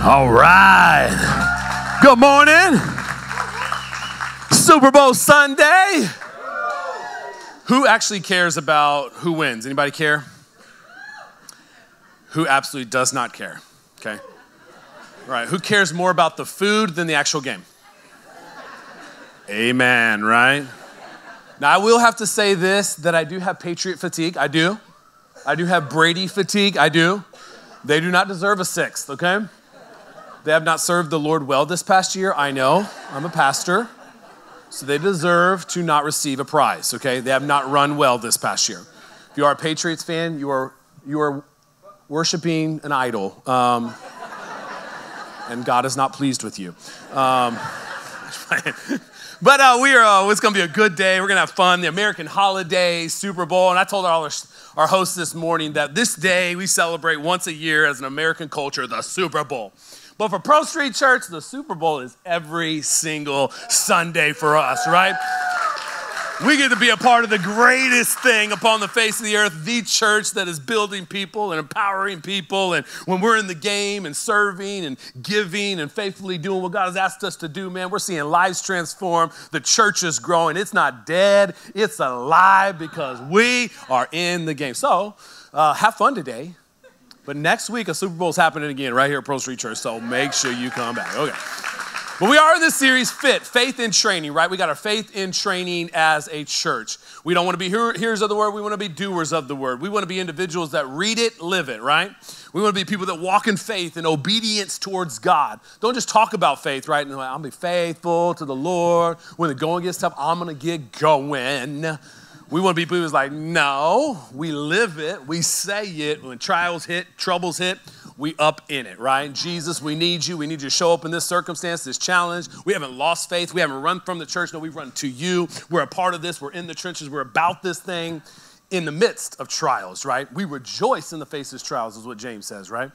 All right. Good morning. Super Bowl Sunday. Who actually cares about who wins? Anybody care? Who absolutely does not care? Okay. Right. Who cares more about the food than the actual game? Amen, right? Now, I will have to say this, that I do have Patriot fatigue. I do. I do have Brady fatigue. I do. They do not deserve a sixth, okay? They have not served the Lord well this past year. I know. I'm a pastor. So they deserve to not receive a prize, okay? They have not run well this past year. If you are a Patriots fan, you are worshiping an idol. And God is not pleased with you. But it's going to be a good day. We're going to have fun. The American holiday, Super Bowl. And I told our hosts this morning that this day we celebrate once a year as an American culture, the Super Bowl. But for Pro Street Church, the Super Bowl is every single Sunday for us, right? We get to be a part of the greatest thing upon the face of the earth, the church that is building people and empowering people. And when we're in the game and serving and giving and faithfully doing what God has asked us to do, man, we're seeing lives transform. The church is growing. It's not dead. It's alive because we are in the game. So have fun today. But next week, a Super Bowl is happening again right here at Pro Street Church. So make sure you come back. Okay. But we are in this series, Faith in Training, right? We got our faith in training as a church. We don't want to be hearers of the word. We want to be doers of the word. We want to be individuals that read it, live it, right? We want to be people that walk in faith and obedience towards God. Don't just talk about faith, right? And like, I'll be faithful to the Lord. When the going gets tough, I'm going to get going. We want to be people who's like, no, we live it. We say it. When trials hit, troubles hit, we up in it, right? Jesus, we need you. We need you to show up in this circumstance, this challenge. We haven't lost faith. We haven't run from the church. No, we've run to you. We're a part of this. We're in the trenches. We're about this thing in the midst of trials, right? We rejoice in the face of trials is what James says, right?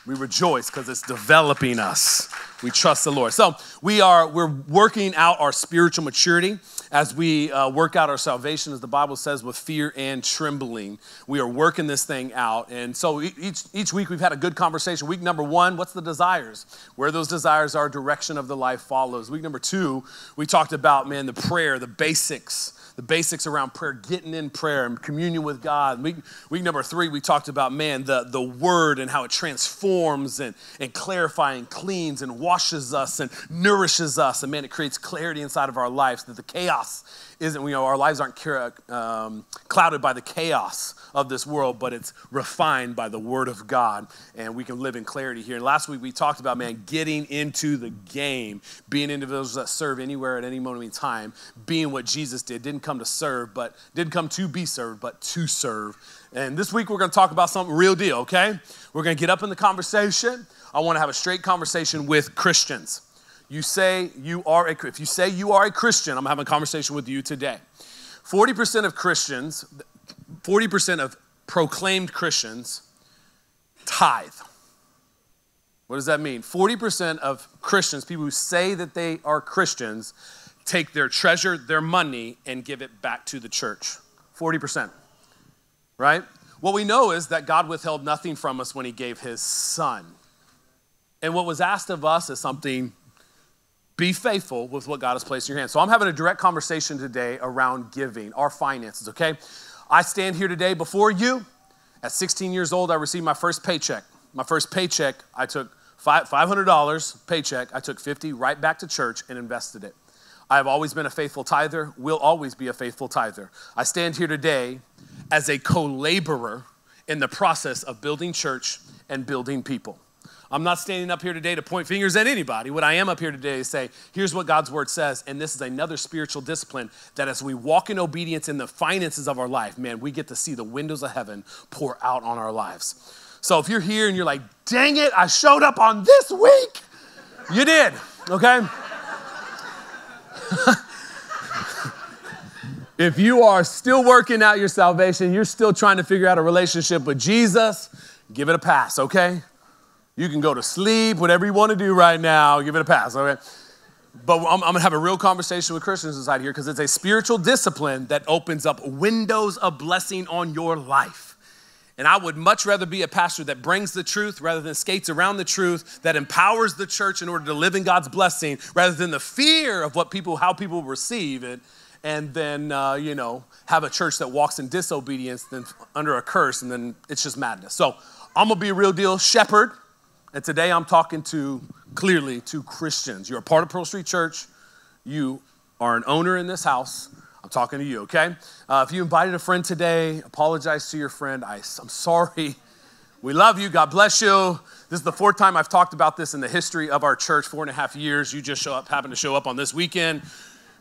We rejoice because it's developing us. We trust the Lord. So we're working out our spiritual maturity as we work out our salvation, as the Bible says, with fear and trembling. We are working this thing out. And so each week we've had a good conversation. Week number 1, what's the desires? Where those desires are, direction of the life follows. Week number 2, we talked about, man, the prayer, the basics around prayer, getting in prayer and communion with God. Week number 3, we talked about, man, the word and how it transforms and clarifies and cleans and washes us and nourishes us. And man, it creates clarity inside of our lives, that the chaos isn't, our lives aren't clouded by the chaos of this world, but it's refined by the word of God, and we can live in clarity here. And last week we talked about, man, getting into the game, being individuals that serve anywhere at any moment in time, being what Jesus didn't come to serve, but didn't come to be served, but to serve. And this week we're going to talk about something real deal, okay? We're going to get up in the conversation. I want to have a straight conversation with Christians. If you say you are a Christian, I'm having a conversation with you today. 40% of Christians, 40% of proclaimed Christians tithe. What does that mean? 40% of Christians, people who say that they are Christians, take their treasure, their money, and give it back to the church. 40%, right? What we know is that God withheld nothing from us when he gave his son. And what was asked of us is something, be faithful with what God has placed in your hands. So I'm having a direct conversation today around giving, our finances, okay? I stand here today before you. At 16 years old, I received my first paycheck. My first paycheck, I took $500 paycheck. I took $50 right back to church and invested it. I have always been a faithful tither, will always be a faithful tither. I stand here today as a co-laborer in the process of building church and building people. I'm not standing up here today to point fingers at anybody. What I am up here today is say, here's what God's word says, and this is another spiritual discipline that as we walk in obedience in the finances of our life, man, we get to see the windows of heaven pour out on our lives. So if you're here and you're like, dang it, I showed up on this week, you did, okay? If you are still working out your salvation, you're still trying to figure out a relationship with Jesus, give it a pass, okay? You can go to sleep, whatever you want to do right now, give it a pass, okay? But I'm going to have a real conversation with Christians inside here because it's a spiritual discipline that opens up windows of blessing on your life. And I would much rather be a pastor that brings the truth rather than skates around the truth, that empowers the church in order to live in God's blessing, rather than the fear of how people receive it, and then, have a church that walks in disobedience, then under a curse, and then it's just madness. So I'm going to be a real deal shepherd. And today I'm talking clearly to Christians. You're a part of Pearl Street Church. You are an owner in this house. I'm talking to you, okay? If you invited a friend today, apologize to your friend. I'm sorry. We love you. God bless you. This is the 4th time I've talked about this in the history of our church, 4.5 years. You just happen to show up on this weekend.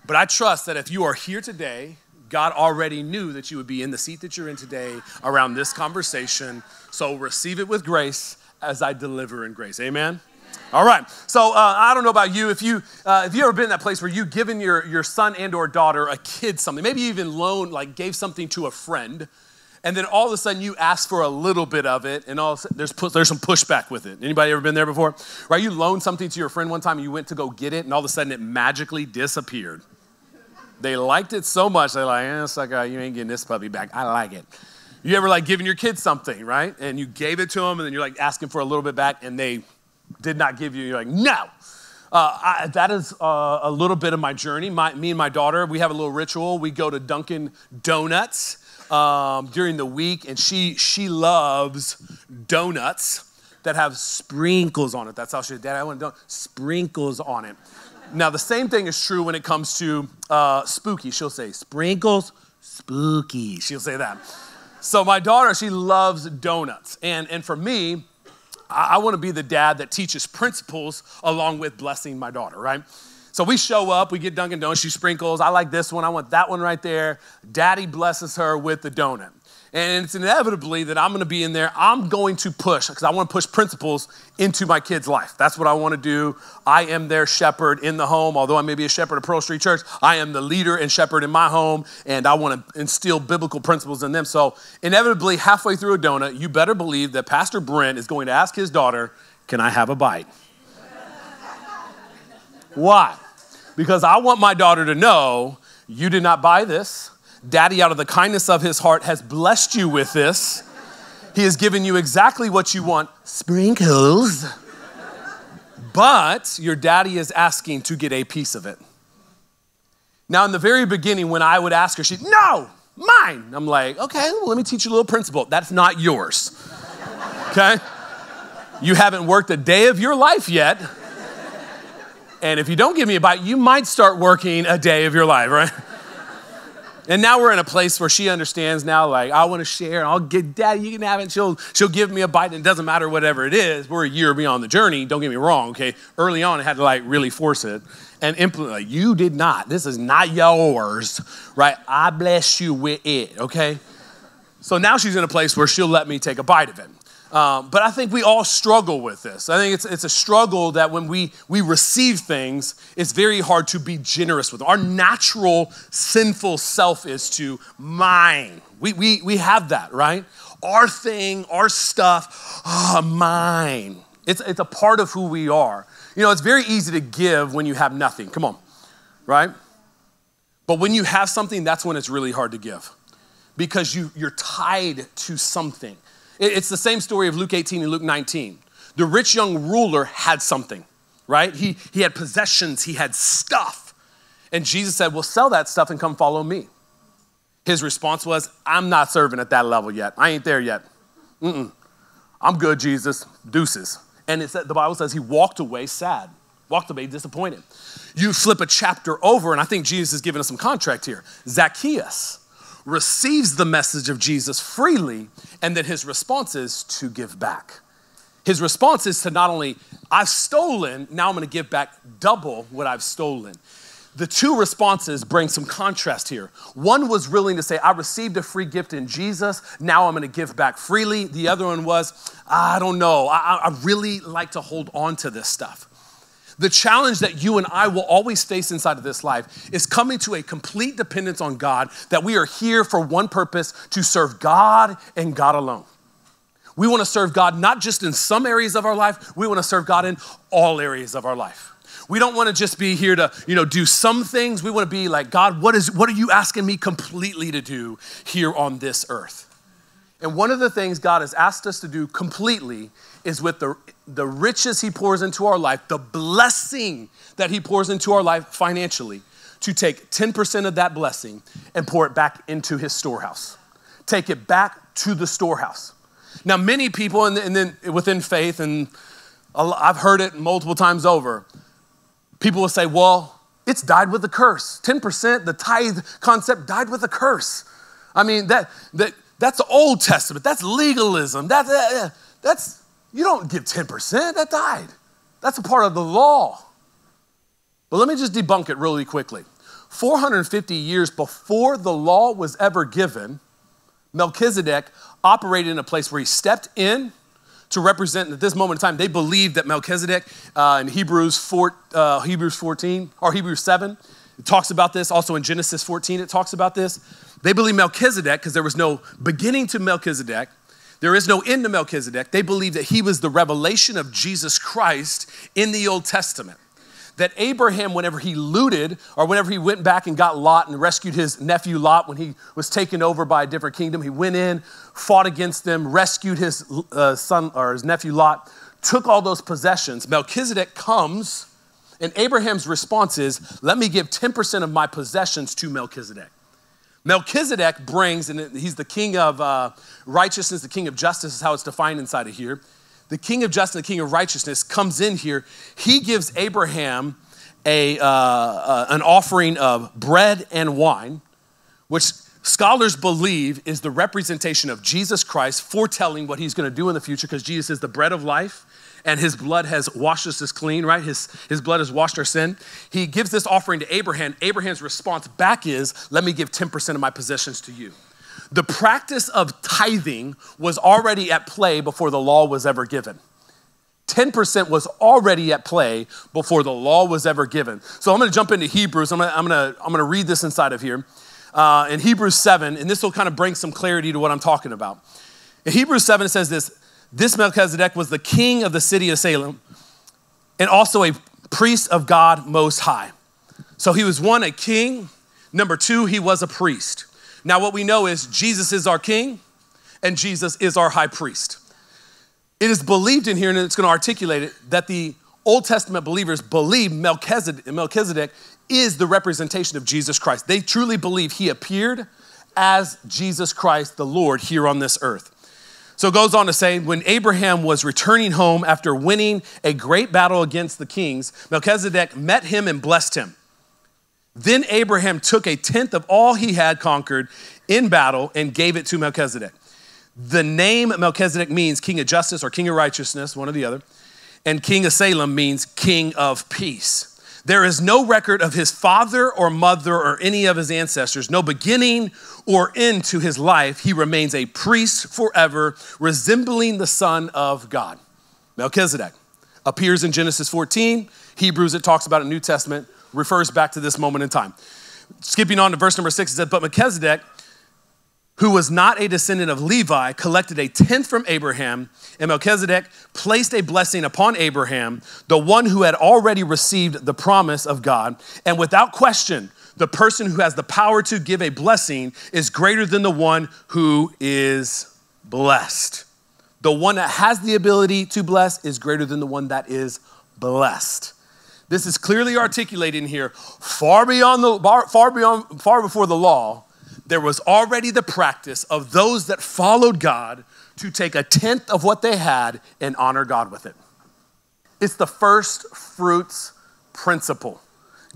But I trust that if you are here today, God already knew that you would be in the seat that you're in today around this conversation. So receive it with grace as I deliver in grace. Amen? All right, so I don't know about you. If you ever been in that place where you've given your son and or daughter, a kid, something, maybe you even gave something to a friend, and then all of a sudden you ask for a little bit of it, and all of a sudden there's some pushback with it. Anybody ever been there before? Right, you loaned something to your friend one time, and you went to go get it, and all of a sudden it magically disappeared. They liked it so much, they're like, sucker, you ain't getting this puppy back. I like it. You ever giving your kids something, right? And you gave it to them, and then you're asking for a little bit back, and they did not give you, you're like, no. That is a little bit of my journey. Me and my daughter, we have a little ritual. We go to Dunkin' Donuts during the week, and she loves donuts that have sprinkles on it. That's how she said, Dad, I want sprinkles on it. Now, the same thing is true when it comes to spooky. She'll say, sprinkles, spooky. She'll say that. So my daughter, she loves donuts. And for me, I want to be the dad that teaches principles along with blessing my daughter, right? So we show up, we get Dunkin' Donuts, she sprinkles, I like this one, I want that one right there. Daddy blesses her with the donut. And it's inevitably that I'm going to be in there. I'm going to push, because I want to push principles into my kid's life. That's what I want to do. I am their shepherd in the home. Although I may be a shepherd at Pearl Street Church, I am the leader and shepherd in my home, and I want to instill biblical principles in them. So inevitably, halfway through a donut, you better believe that Pastor Brent is going to ask his daughter, can I have a bite? Why? Because I want my daughter to know, you did not buy this. Daddy, out of the kindness of his heart, has blessed you with this. He has given you exactly what you want, sprinkles. But your daddy is asking to get a piece of it. Now, in the very beginning, when I would ask her, she'd, no, mine. I'm like, okay, well, let me teach you a little principle. That's not yours, okay? You haven't worked a day of your life yet. And if you don't give me a bite, you might start working a day of your life, right? And now we're in a place where she understands now, I want to share, and I'll get, Daddy, you can have it. She'll give me a bite, and it doesn't matter whatever it is. We're a year beyond the journey. Don't get me wrong, okay? Early on, I had to really force it and implement, you did not. This is not yours, right? I bless you with it, okay? So now she's in a place where she'll let me take a bite of it. But I think we all struggle with this. I think it's a struggle that when we receive things, it's very hard to be generous with them. Our natural sinful self is to mine. We have that, right? Our thing, our stuff, mine. It's a part of who we are. It's very easy to give when you have nothing. Come on, right? But when you have something, that's when it's really hard to give because you're tied to something. It's the same story of Luke 18 and Luke 19. The rich young ruler had something, right? He had possessions, he had stuff. And Jesus said, well, sell that stuff and come follow me. His response was, I'm not serving at that level yet. I ain't there yet. I'm good, Jesus. Deuces. And the Bible says he walked away sad, walked away disappointed. You flip a chapter over, and I think Jesus is giving us some contract here. Zacchaeus receives the message of Jesus freely, and then his response is to give back. His response is to not only, I've stolen, now I'm going to give back double what I've stolen. The two responses bring some contrast here. One was willing to say, I received a free gift in Jesus, now I'm going to give back freely. The other one was, I don't know, I really like to hold on to this stuff. The challenge that you and I will always face inside of this life is coming to a complete dependence on God, that we are here for one purpose, to serve God and God alone. We want to serve God not just in some areas of our life, we want to serve God in all areas of our life. We don't want to just be here to, do some things. We want to be like, God, what are you asking me completely to do here on this earth? And one of the things God has asked us to do completely is with the riches he pours into our life, the blessing that he pours into our life financially, to take 10% of that blessing and pour it back into his storehouse. Take it back to the storehouse. Now, many people, and then within faith, and I've heard it multiple times over, people will say, well, it's died with a curse. 10%, the tithe concept died with a curse. I mean, that's the Old Testament. That's legalism. That's you don't give 10%. That died. That's a part of the law. But let me just debunk it really quickly. 450 years before the law was ever given, Melchizedek operated in a place where he stepped in to represent, at this moment in time, they believed that Melchizedek in Hebrews 14 or Hebrews 7, it talks about this. Also in Genesis 14, it talks about this. They believe Melchizedek, because there was no beginning to Melchizedek, there is no end to Melchizedek. They believe that he was the revelation of Jesus Christ in the Old Testament. That Abraham, whenever he looted, or whenever he went back and got Lot and rescued his nephew Lot when he was taken over by a different kingdom, he went in, fought against them, rescued his son or his nephew Lot, took all those possessions. Melchizedek comes, and Abraham's response is, let me give 10% of my possessions to Melchizedek. Melchizedek brings, and he's the king of righteousness, the king of justice is how it's defined inside of here. The king of justice, the king of righteousness comes in here. He gives Abraham an offering of bread and wine, which scholars believe is the representation of Jesus Christ, foretelling what he's going to do in the future, because Jesus is the bread of life and his blood has washed us clean, right? His blood has washed our sin. He gives this offering to Abraham. Abraham's response back is, let me give 10% of my possessions to you. The practice of tithing was already at play before the law was ever given. 10% was already at play before the law was ever given. So I'm going to jump into Hebrews. I'm going to read this inside of here. In Hebrews 7, and this will kind of bring some clarity to what I'm talking about. In Hebrews 7, it says this Melchizedek was the king of the city of Salem and also a priest of God Most High. So he was one, a king. Number two, he was a priest. Now what we know is Jesus is our king and Jesus is our high priest. It is believed in here, and it's going to articulate it, that the Old Testament believers believe Melchizedek is the representation of Jesus Christ. They truly believe he appeared as Jesus Christ, the Lord, here on this earth. So it goes on to say, when Abraham was returning home after winning a great battle against the kings, Melchizedek met him and blessed him. Then Abraham took a tenth of all he had conquered in battle and gave it to Melchizedek. The name Melchizedek means king of justice or king of righteousness, one or the other. And king of Salem means king of peace. There is no record of his father or mother or any of his ancestors, no beginning or end to his life. He remains a priest forever, resembling the Son of God. Melchizedek appears in Genesis 14. Hebrews, it talks about in New Testament, refers back to this moment in time. Skipping on to verse number 6, it said, but Melchizedek, who was not a descendant of Levi, collected a tenth from Abraham, and Melchizedek placed a blessing upon Abraham, the one who had already received the promise of God. And without question, the person who has the power to give a blessing is greater than the one who is blessed. The one that has the ability to bless is greater than the one that is blessed. This is clearly articulated in here. Far before the law, there was already the practice of those that followed God to take a tenth of what they had and honor God with it. It's the first fruits principle.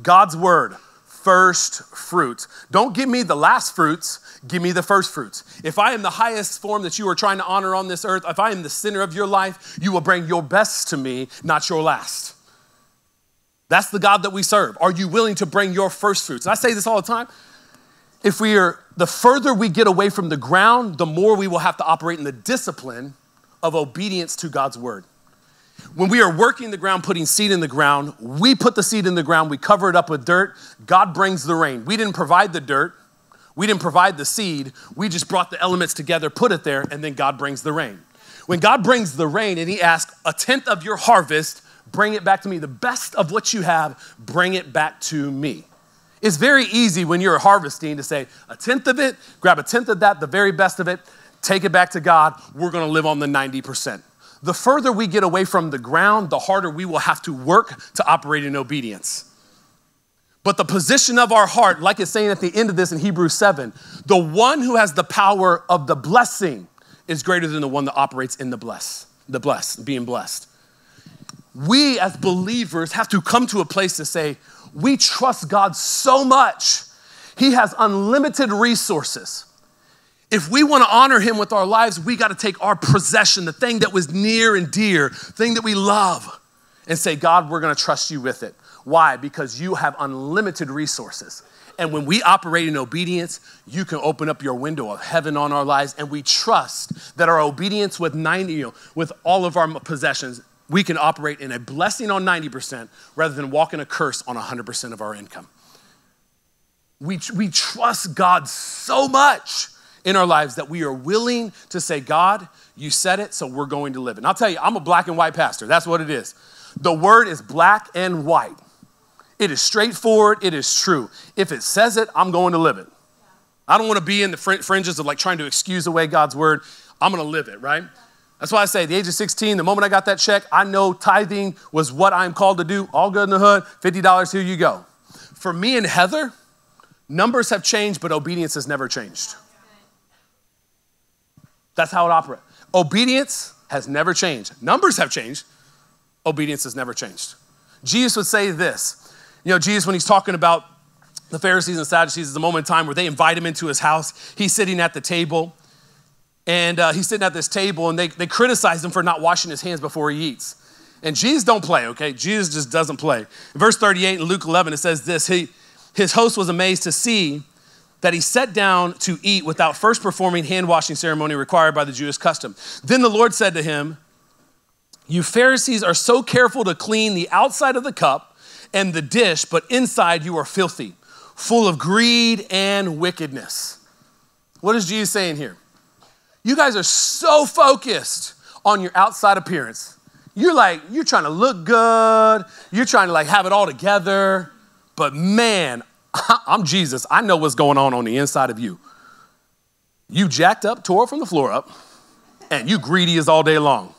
God's word, first fruits. Don't give me the last fruits, give me the first fruits. If I am the highest form that you are trying to honor on this earth, if I am the center of your life, you will bring your best to me, not your last. That's the God that we serve. Are you willing to bring your first fruits? And I say this all the time. The further we get away from the ground, the more we will have to operate in the discipline of obedience to God's word. When we are working the ground, putting seed in the ground, we put the seed in the ground, we cover it up with dirt, God brings the rain. We didn't provide the dirt, we didn't provide the seed, we just brought the elements together, put it there, and then God brings the rain. When God brings the rain and he asks, a tenth of your harvest, bring it back to me. The best of what you have, bring it back to me. It's very easy when you're harvesting to say a tenth of it, grab a tenth of that, the very best of it, take it back to God. We're going to live on the 90%. The further we get away from the ground, the harder we will have to work to operate in obedience. But the position of our heart, like it's saying at the end of this in Hebrews 7, the one who has the power of the blessing is greater than the one that operates in being blessed. We as believers have to come to a place to say, we trust God so much. He has unlimited resources. If we want to honor him with our lives, we got to take our possession, the thing that was near and dear, thing that we love, and say, God, we're going to trust you with it. Why? Because you have unlimited resources. And when we operate in obedience, you can open up your window of heaven on our lives. And we trust that our obedience with all of our possessions, we can operate in a blessing on 90% rather than walk in a curse on 100% of our income. We trust God so much in our lives that we are willing to say, God, you said it, so we're going to live it. And I'll tell you, I'm a black and white pastor. That's what it is. The word is black and white. It is straightforward. It is true. If it says it, I'm going to live it. I don't want to be in the fringes of like trying to excuse away God's word. I'm going to live it, right? That's why I say at the age of 16, the moment I got that check, I know tithing was what I'm called to do. All good in the hood, $50, here you go. For me and Heather, numbers have changed, but obedience has never changed. That's how it operates. Obedience has never changed. Numbers have changed. Obedience has never changed. Jesus would say this. Jesus, when he's talking about the Pharisees and Sadducees, is a moment in time where they invite him into his house. He's sitting at the table, and he's sitting at this table, and they criticize him for not washing his hands before he eats. And Jesus don't play, okay? Jesus just doesn't play. In verse 38 in Luke 11, it says this. His host was amazed to see that he sat down to eat without first performing hand-washing ceremony required by the Jewish custom. Then the Lord said to him, you Pharisees are so careful to clean the outside of the cup and the dish, but inside you are filthy, full of greed and wickedness. What is Jesus saying here? You guys are so focused on your outside appearance. You're trying to look good. You're trying to have it all together. But man, I'm Jesus. I know what's going on the inside of you. You jacked up, tore from the floor up, and you greedy as all day long.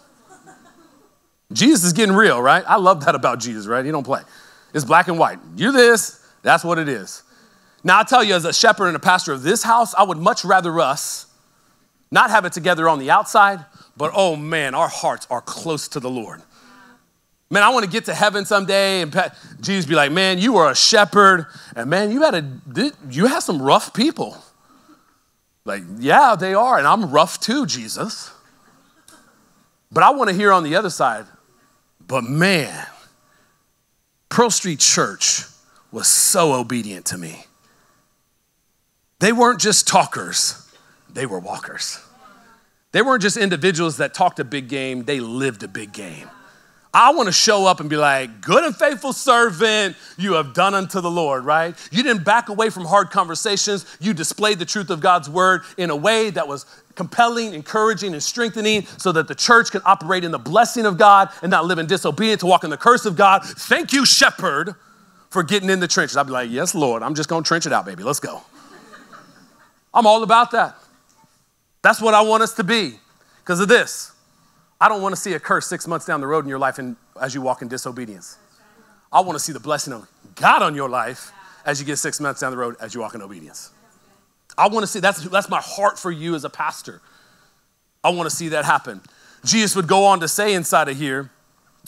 Jesus is getting real, right? I love that about Jesus, right? He don't play. It's black and white. You're this, that's what it is. Now, I'll tell you, as a shepherd and a pastor of this house, I would much rather us not have it together on the outside, but oh man, our hearts are close to the Lord. Man, I want to get to heaven someday and Jesus be like, man, you were a shepherd, and man, you had some rough people. Like, yeah, they are, and I'm rough too, Jesus. But I want to hear on the other side, but man, Pearl Street Church was so obedient to me. They weren't just talkers, they were walkers. They weren't just individuals that talked a big game, they lived a big game. I want to show up and be like, good and faithful servant, you have done unto the Lord, right? You didn't back away from hard conversations. You displayed the truth of God's word in a way that was compelling, encouraging, and strengthening so that the church can operate in the blessing of God and not live in disobedience to walk in the curse of God. Thank you, shepherd, for getting in the trenches. I'd be like, yes, Lord, I'm just going to trench it out, baby. Let's go. I'm all about that. That's what I want us to be because of this. I don't want to see a curse 6 months down the road in your life as you walk in disobedience. I want to see the blessing of God on your life as you get 6 months down the road as you walk in obedience. I want to see, that's my heart for you as a pastor. I want to see that happen. Jesus would go on to say inside of here,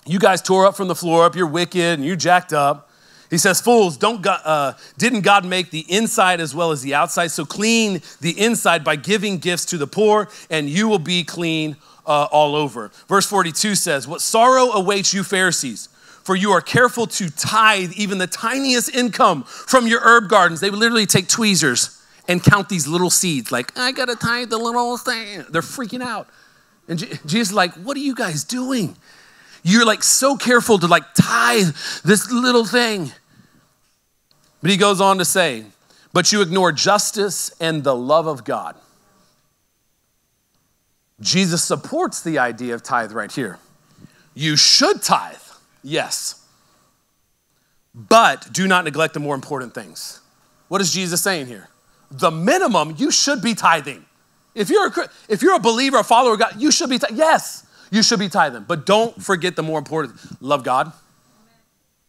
you guys tore up from the floor up, you're wicked and you jacked up. He says, fools, didn't God make the inside as well as the outside? So clean the inside by giving gifts to the poor and you will be clean all over. Verse 42 says, what sorrow awaits you Pharisees, for you are careful to tithe even the tiniest income from your herb gardens. They would literally take tweezers and count these little seeds. Like, I got to tithe the little thing. They're freaking out. And Jesus is like, what are you guys doing? You're so careful to tithe this little thing. But he goes on to say, but you ignore justice and the love of God. Jesus supports the idea of tithe right here. You should tithe, yes, but do not neglect the more important things. What is Jesus saying here? The minimum, you should be tithing. If you're a believer, a follower of God, you should be tithing. Yes, you should be tithing. But don't forget the more important, love God.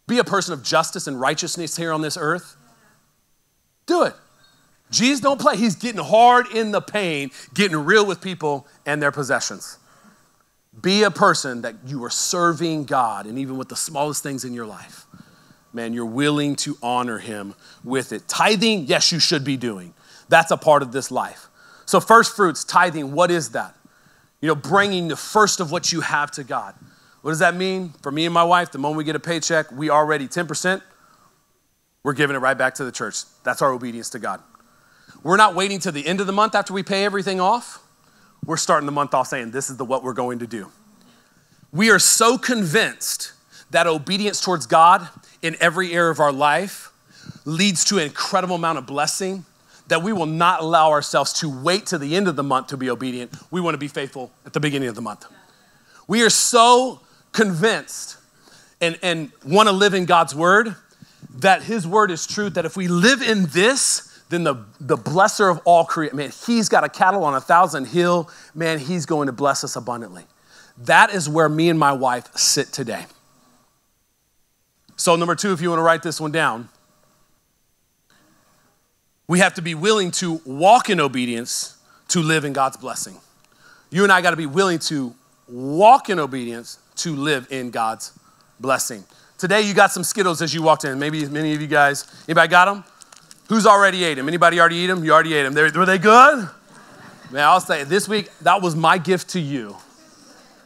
Be a person of justice and righteousness here on this earth. Do it. Jesus don't play. He's getting hard in the pain, getting real with people and their possessions. Be a person that you are serving God, and even with the smallest things in your life, man, you're willing to honor him with it. Tithing, yes, you should be doing. That's a part of this life. So first fruits, tithing, what is that? Bringing the first of what you have to God. What does that mean? For me and my wife, the moment we get a paycheck, we already 10%, we're giving it right back to the church. That's our obedience to God. We're not waiting till the end of the month after we pay everything off. We're starting the month off saying, this is what we're going to do. We are so convinced that obedience towards God in every area of our life leads to an incredible amount of blessing that we will not allow ourselves to wait to the end of the month to be obedient. We want to be faithful at the beginning of the month. We are so convinced and want to live in God's word that his word is truth, that if we live in this, then the blesser of all creation, man, he's got a cattle on 1,000 hill, man, he's going to bless us abundantly. That is where me and my wife sit today. So number 2, if you want to write this one down, we have to be willing to walk in obedience to live in God's blessing. You and I got to be willing to walk in obedience to live in God's blessing. Today you got some Skittles as you walked in. Maybe many of you guys, anybody got them? Who's already ate them? Anybody already eat them? You already ate them. Were they good? Man, I'll say this week, that was my gift to you.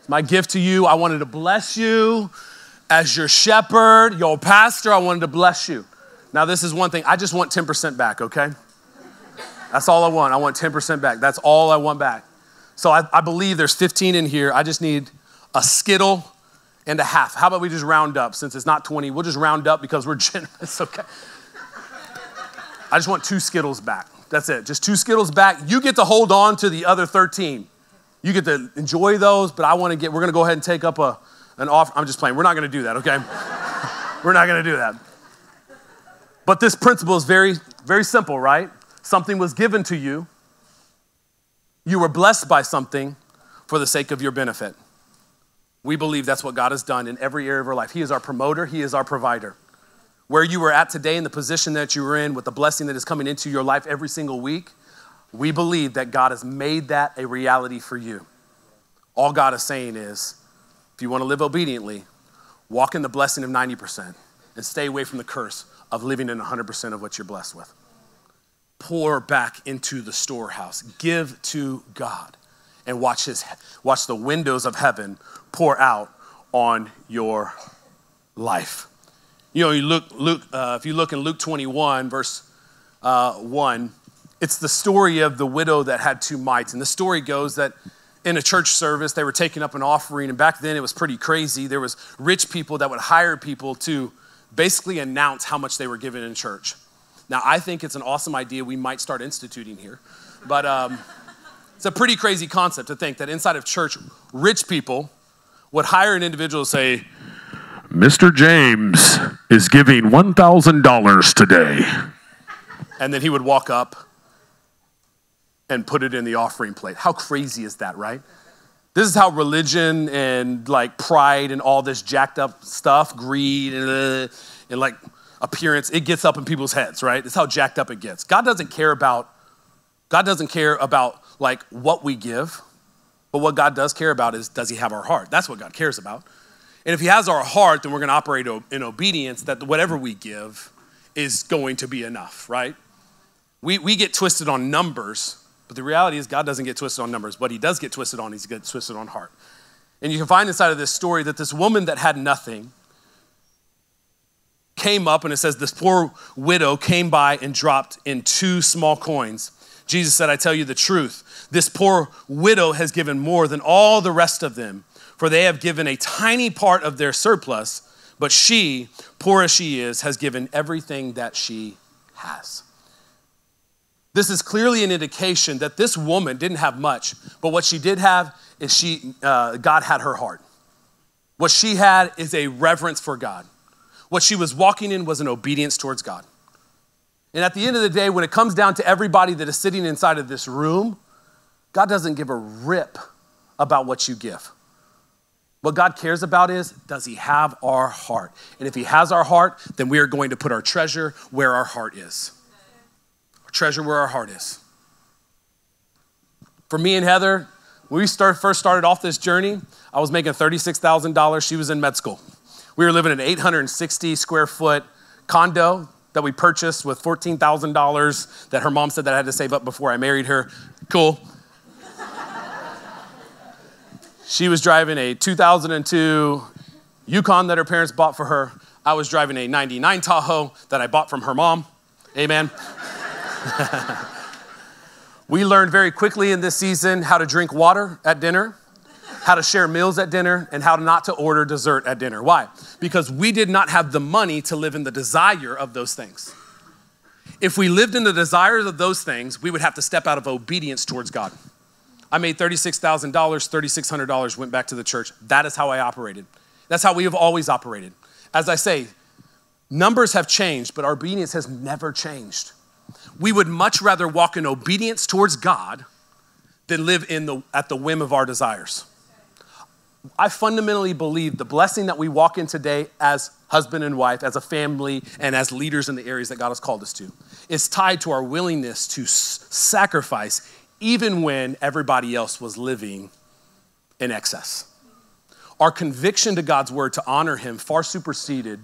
My gift to you, I wanted to bless you as your shepherd, your pastor, I wanted to bless you. Now this is one thing, I just want 10% back, okay? That's all I want. I want 10% back. That's all I want back. So I believe there's 15 in here. I just need a Skittle and a half. How about we just round up? Since it's not 20, we'll just round up because we're generous, okay? I just want 2 Skittles back. That's it. Just 2 Skittles back. You get to hold on to the other 13. You get to enjoy those, but we're going to go ahead and take up an offer. I'm just playing. We're not going to do that, okay? We're not going to do that. But this principle is very, very simple, right? Something was given to you. You were blessed by something for the sake of your benefit. We believe that's what God has done in every area of our life. He is our promoter. He is our provider. Where you were at today in the position that you were in with the blessing that is coming into your life every single week, we believe that God has made that a reality for you. All God is saying is, if you want to live obediently, walk in the blessing of 90% and stay away from the curse of living in 100% of what you're blessed with. Pour back into the storehouse. Give to God and watch the windows of heaven pour out on your life. You look, if you look in Luke 21, verse 1, it's the story of the widow that had 2 mites. And the story goes that in a church service, they were taking up an offering. And back then it was pretty crazy. There was rich people that would hire people to basically announce how much they were giving in church. Now, I think it's an awesome idea we might start instituting here. But it's a pretty crazy concept to think that inside of church, rich people would hire an individual to say, Mr. James is giving $1,000 today. And then he would walk up and put it in the offering plate. How crazy is that, right? This is how religion and like pride and all this jacked up stuff, greed and like appearance, it gets up in people's heads, right? It's how jacked up it gets. God doesn't care about like what we give, but what God does care about is, does he have our heart? That's what God cares about. And if he has our heart, then we're going to operate in obedience that whatever we give is going to be enough, right? We get twisted on numbers, but the reality is God doesn't get twisted on numbers. What he does get twisted on, he's get twisted on heart. And you can find inside of this story that this woman that had nothing came up, and it says this poor widow came by and dropped in 2 small coins. Jesus said, I tell you the truth, this poor widow has given more than all the rest of them, for they have given a tiny part of their surplus, but she, poor as she is, has given everything that she has. This is clearly an indication that this woman didn't have much, but what she did have is God had her heart. What she had is a reverence for God. What she was walking in was an obedience towards God. And at the end of the day, when it comes down to everybody that is sitting inside of this room, God doesn't give a rip about what you give. What God cares about is, does he have our heart? And if he has our heart, then we are going to put our treasure where our heart is. Our treasure where our heart is. For me and Heather, when we first started off this journey, I was making $36,000. She was in med school. We were living in an 860 square foot condo that we purchased with $14,000 that her mom said that I had to save up before I married her. Cool. She was driving a 2002 Yukon that her parents bought for her. I was driving a 99 Tahoe that I bought from her mom. Amen. We learned very quickly in this season how to drink water at dinner, how to share meals at dinner, and how not to order dessert at dinner. Why? Because we did not have the money to live in the desire of those things. If we lived in the desires of those things, we would have to step out of obedience towards God. I made $36,000, $3,600 went back to the church. That is how I operated. That's how we have always operated. As I say, numbers have changed, but our obedience has never changed. We would much rather walk in obedience towards God than live at the whim of our desires. I fundamentally believe the blessing that we walk in today as husband and wife, as a family, and as leaders in the areas that God has called us to is tied to our willingness to sacrifice even when everybody else was living in excess. Our conviction to God's word to honor him far superseded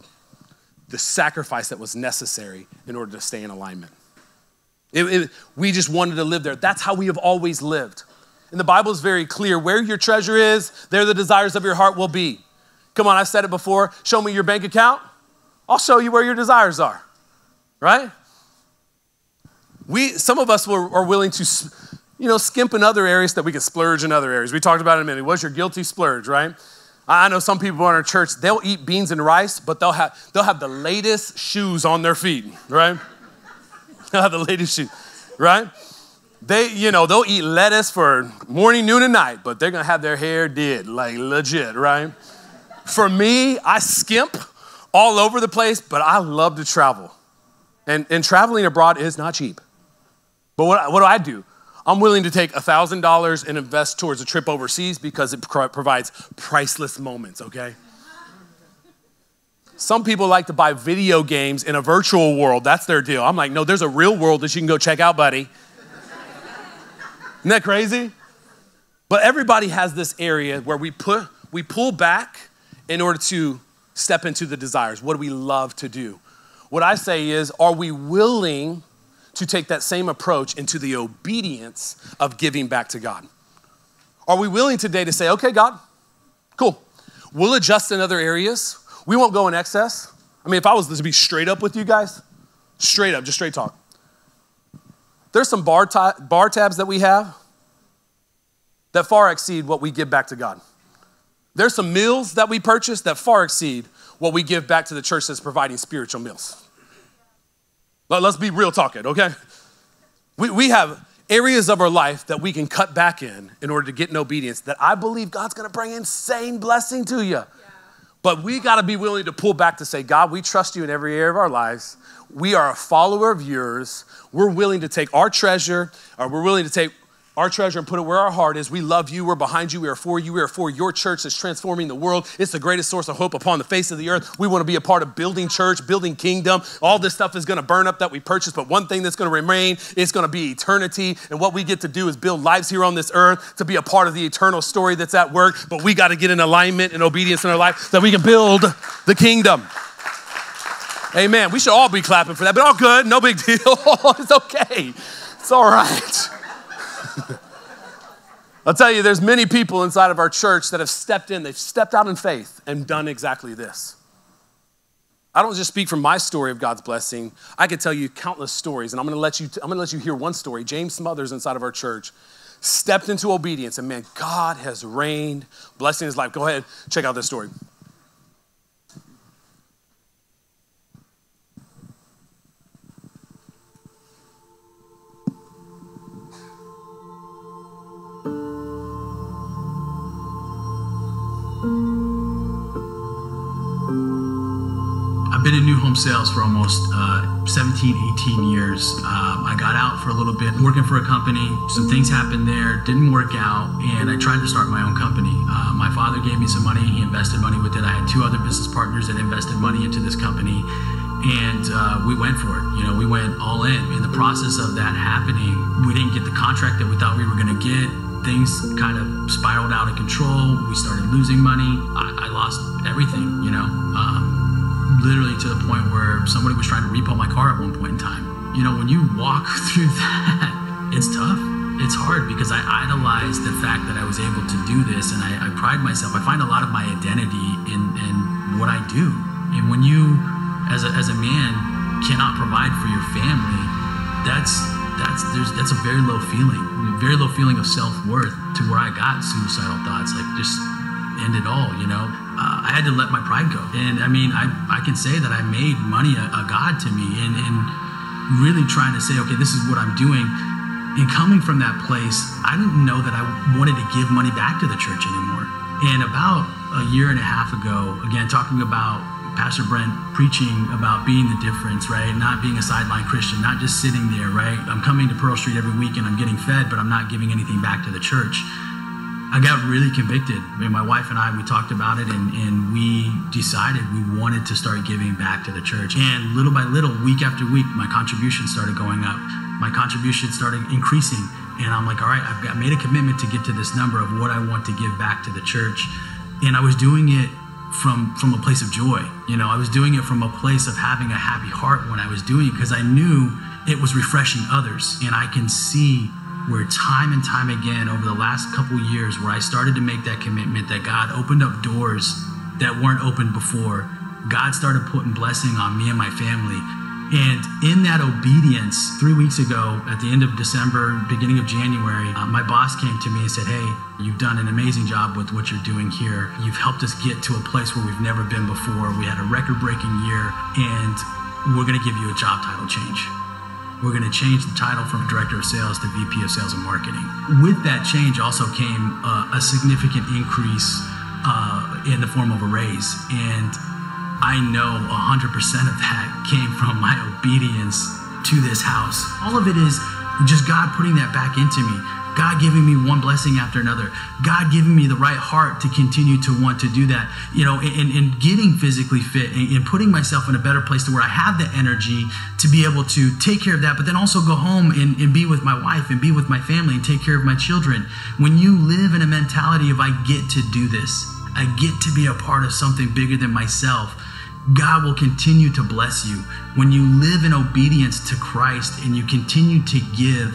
the sacrifice that was necessary in order to stay in alignment. We just wanted to live there. That's how we have always lived. And the Bible is very clear. Where your treasure is, there the desires of your heart will be. Come on, I've said it before. Show me your bank account. I'll show you where your desires are, right? Some of us are willing to skimp in other areas that we can splurge in other areas. We talked about it in a minute. What's your guilty splurge, right? I know some people in our church, they'll eat beans and rice, but they'll have the latest shoes on their feet, right? They'll have the latest shoes, right? They'll eat lettuce for morning, noon, and night, but they're going to have their hair did, like legit, right? For me, I skimp all over the place, but I love to travel. And traveling abroad is not cheap. But what do? I'm willing to take $1,000 and invest towards a trip overseas because it provides priceless moments, okay? Some people like to buy video games in a virtual world. That's their deal. I'm like, no, there's a real world that you can go check out, buddy. Isn't that crazy? But everybody has this area where we pull back in order to step into the desires. What do we love to do? What I say is, are we willing to take that same approach into the obedience of giving back to God? Are we willing today to say, okay, God, cool. We'll adjust in other areas. We won't go in excess. I mean, if I was to be straight up with you guys, straight up, just straight talk. There's some bar tabs that we have that far exceed what we give back to God. There's some meals that we purchase that far exceed what we give back to the church that's providing spiritual meals. Let's be real talking, okay? We have areas of our life that we can cut back in order to get in obedience that I believe God's going to bring insane blessing to you. Yeah. But we got to be willing to pull back to say, God, we trust you in every area of our lives. We are a follower of yours. We're willing to take our treasure, or we're willing to take our treasure and put it where our heart is. We love you. We're behind you. We are for you. We are for your church that's transforming the world. It's the greatest source of hope upon the face of the earth. We want to be a part of building church, building kingdom. All this stuff is going to burn up that we purchased, but one thing that's going to remain is going to be eternity. And what we get to do is build lives here on this earth to be a part of the eternal story that's at work. But we got to get in alignment and obedience in our life so that we can build the kingdom. Amen. We should all be clapping for that, but all good. No big deal. It's okay. It's all right. I'll tell you, there's many people inside of our church that have stepped in. They've stepped out in faith and done exactly this. I don't just speak from my story of God's blessing. I could tell you countless stories, and I'm going to let you hear one story. James Smothers inside of our church stepped into obedience, and man, God has reigned, blessing his life. Go ahead, check out this story. I've been in new home sales for almost 17, 18 years. I got out for a little bit, working for a company. Some things happened there, didn't work out, and I tried to start my own company. My father gave me some money. He invested money with it. I had 2 other business partners that invested money into this company, and we went for it. We went all in. In the process of that happening, we didn't get the contract that we thought we were going to get. Things kind of spiraled out of control. We started losing money. I lost everything, literally to the point where somebody was trying to repo my car at one point in time. When you walk through that, it's tough. It's hard because I idolize the fact that I was able to do this, and I pride myself. I find a lot of my identity in what I do. And when you, as a man, cannot provide for your family, that's a very low feeling of self-worth, to where I got suicidal thoughts, like just end it all. I had to let my pride go. And I can say that I made money a god to me, and really trying to say, okay, this is what I'm doing. And coming from that place, I didn't know that I wanted to give money back to the church anymore. And about a year and a half ago, again, talking about Pastor Brent preaching about being the difference, right? Not being a sideline Christian, not just sitting there, right? I'm coming to Pearl Street every week and I'm getting fed, but I'm not giving anything back to the church. I got really convicted. My wife and I, we talked about it, and we decided we wanted to start giving back to the church. And little by little, week after week, my contributions started going up. My contributions started increasing. And I'm like, all right, I've made a commitment to get to this number of what I want to give back to the church. And I was doing it from a place of joy. I was doing it from a place of having a happy heart when I was doing it, because I knew it was refreshing others. And I can see where time and time again over the last couple years, where I started to make that commitment, that God opened up doors that weren't open before. God started putting blessing on me and my family. And in that obedience, 3 weeks ago, at the end of December, beginning of January, my boss came to me and said, hey, you've done an amazing job with what you're doing here. You've helped us get to a place where we've never been before. We had a record-breaking year, and we're going to give you a job title change. We're going to change the title from Director of Sales to VP of Sales and Marketing. With that change also came a significant increase in the form of a raise. And I know 100% of that came from my obedience to this house. All of it is just God putting that back into me. God giving me one blessing after another. God giving me the right heart to continue to want to do that. And getting physically fit and putting myself in a better place to where I have the energy to be able to take care of that, but then also go home and be with my wife and be with my family and take care of my children. When you live in a mentality of I get to do this, I get to be a part of something bigger than myself, God will continue to bless you. When you live in obedience to Christ and you continue to give,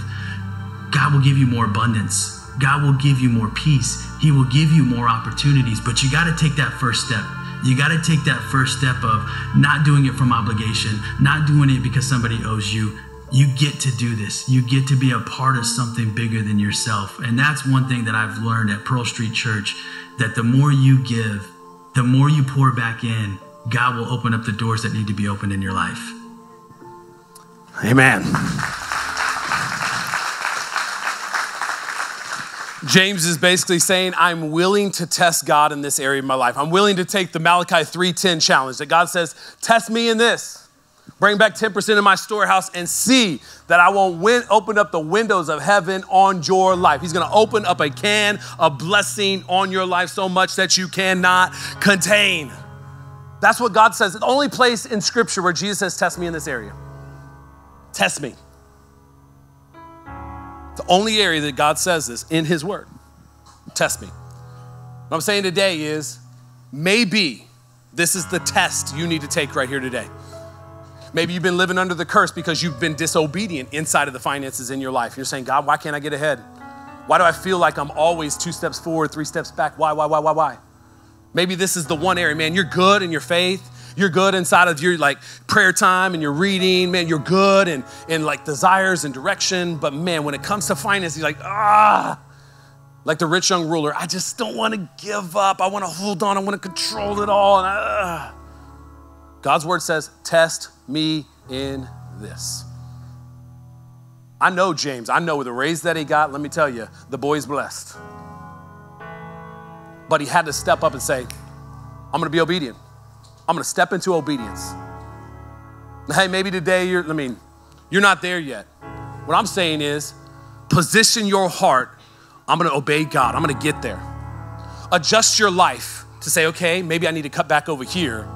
God will give you more abundance. God will give you more peace. He will give you more opportunities, but you got to take that first step. You got to take that first step of not doing it from obligation, not doing it because somebody owes you. You get to do this. You get to be a part of something bigger than yourself. And that's one thing that I've learned at Pearl Street Church, that the more you give, the more you pour back in, God will open up the doors that need to be opened in your life. Amen. James is basically saying, I'm willing to test God in this area of my life. I'm willing to take the Malachi 3:10 challenge that God says, test me in this. Bring back 10% of my storehouse and see that I won't open up the windows of heaven on your life. He's going to open up a can of blessing on your life so much that you cannot contain. That's what God says. It's the only place in Scripture where Jesus says, test me in this area. Test me. The only area that God says this in his word. Test me. What I'm saying today is, maybe this is the test you need to take right here today. Maybe you've been living under the curse because you've been disobedient inside of the finances in your life. You're saying, God, why can't I get ahead? Why do I feel like I'm always 2 steps forward, 3 steps back? Why? Maybe this is the one area, man, you're good in your faith. You're good inside of your prayer time and your reading, man, you're good in desires and direction. But man, when it comes to finance, you're like the rich young ruler, I just don't want to give up. I want to hold on. I want to control it all. And God's word says, test me in this. I know James. I know with the raise that he got, let me tell you, the boy's blessed. But he had to step up and say, I'm going to be obedient. I'm going to step into obedience. Hey, maybe today you're not there yet. What I'm saying is position your heart. I'm gonna obey God. I'm gonna get there. Adjust your life to say, okay, maybe I need to cut back over here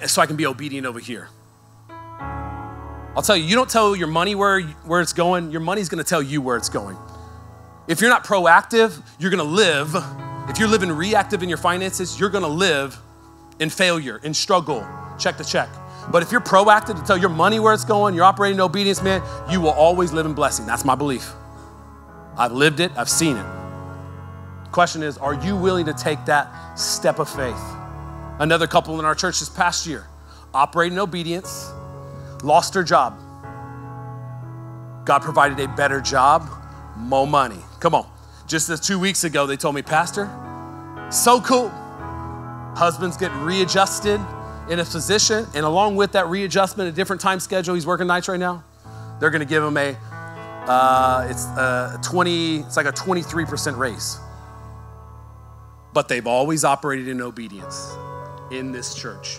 so I can be obedient over here. I'll tell you, you don't tell your money where it's going. Your money's gonna tell you where it's going. If you're not proactive, you're gonna live. If you're living reactive in your finances, you're gonna live in failure, in struggle, check to check. But if you're proactive to tell your money where it's going, you're operating in obedience, man, you will always live in blessing. That's my belief. I've lived it, I've seen it. The question is, are you willing to take that step of faith? Another couple in our church this past year, operated in obedience, lost their job. God provided a better job, more money. Come on. Just as 2 weeks ago, they told me, Pastor, so cool. Husband's getting readjusted in a position, and along with that readjustment, a different time schedule, he's working nights right now, they're gonna give him it's like a 23% raise. But they've always operated in obedience in this church.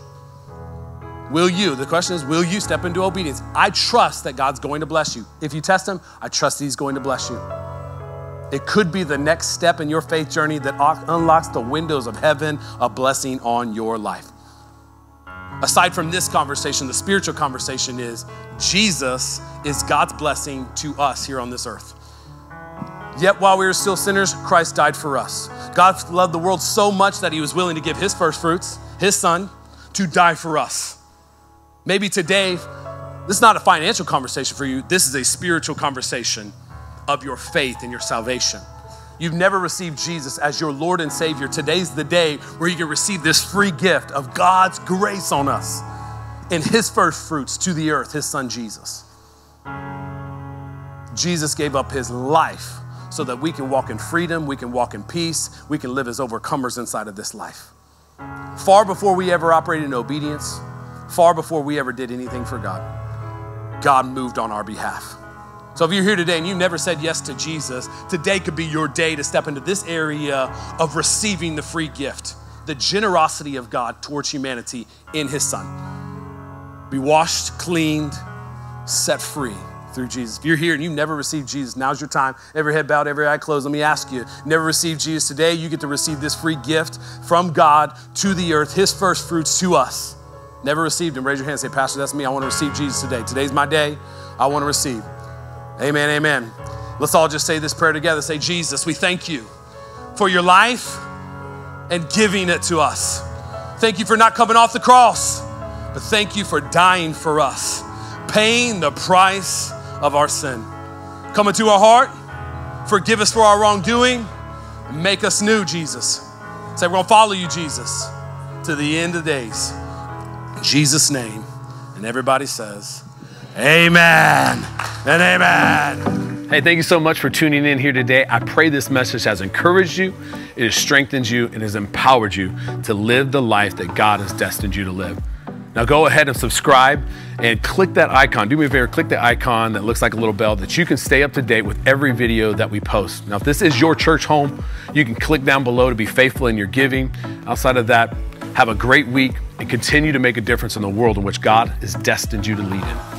The question is, will you step into obedience? I trust that God's going to bless you. If you test him, I trust that he's going to bless you. It could be the next step in your faith journey that unlocks the windows of heaven, a blessing on your life. Aside from this conversation, the spiritual conversation is Jesus is God's blessing to us here on this earth. Yet while we were still sinners, Christ died for us. God loved the world so much that he was willing to give his first fruits, his son, to die for us. Maybe today, this is not a financial conversation for you. This is a spiritual conversation of your faith and your salvation. You've never received Jesus as your Lord and Savior. Today's the day where you can receive this free gift of God's grace on us and his first fruits to the earth, his son Jesus. Jesus gave up his life so that we can walk in freedom, we can walk in peace, we can live as overcomers inside of this life. Far before we ever operated in obedience, far before we ever did anything for God, God moved on our behalf. So if you're here today and you never said yes to Jesus, today could be your day to step into this area of receiving the free gift, the generosity of God towards humanity in his son. Be washed, cleaned, set free through Jesus. If you're here and you've never received Jesus, now's your time. Every head bowed, every eye closed. Let me ask you, never received Jesus today, you get to receive this free gift from God to the earth, his first fruits to us. Never received him, raise your hand and say, Pastor, that's me. I want to receive Jesus today. Today's my day. I want to receive. Amen, amen. Let's all just say this prayer together. Say, Jesus, we thank you for your life and giving it to us. Thank you for not coming off the cross, but thank you for dying for us, paying the price of our sin. Come into our heart, forgive us for our wrongdoing, and make us new, Jesus. Say, we're gonna follow you, Jesus, to the end of the days. In Jesus' name. And everybody says, amen and amen. Hey, thank you so much for tuning in here today. I pray this message has encouraged you, it has strengthened you, and has empowered you to live the life that God has destined you to live. Now go ahead and subscribe and click that icon. Do me a favor, click the icon that looks like a little bell that you can stay up to date with every video that we post. Now, if this is your church home, you can click down below to be faithful in your giving. Outside of that, have a great week and continue to make a difference in the world in which God has destined you to lead in.